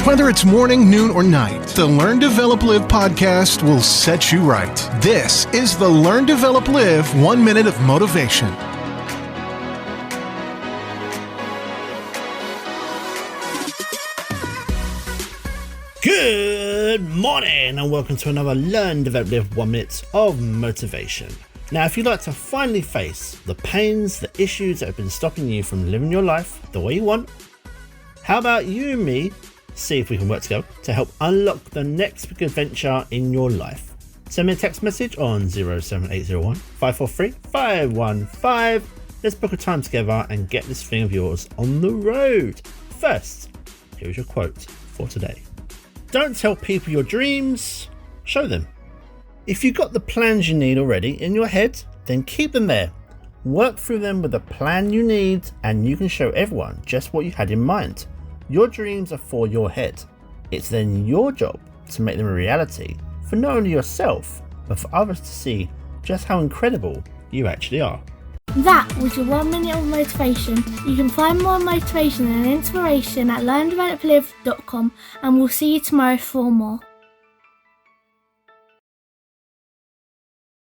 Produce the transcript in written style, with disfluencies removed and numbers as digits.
Whether it's morning, noon, or night, the Learn, Develop, Live podcast will set you right. This is the Learn, Develop, Live 1 Minute of Motivation. Good morning and welcome to another Learn, Develop, Live 1 Minute of Motivation. Now, if you'd like to finally face the pains, the issues that have been stopping you from living your life the way you want, how about you and me see if we can work together to help unlock the next big adventure in your life? Send me a text message on 07801 543 515. Let's book a time together and get this thing of yours on the road. First, here's your quote for today. Don't tell people your dreams, show them. If you've got the plans you need already in your head, then keep them there. Work through them with the plan you need and you can show everyone just what you had in mind. Your dreams are for your head. It's then your job to make them a reality for not only yourself, but for others to see just how incredible you actually are. That was your 1 minute of motivation. You can find more motivation and inspiration at learndeveloplive.com, and we'll see you tomorrow for more.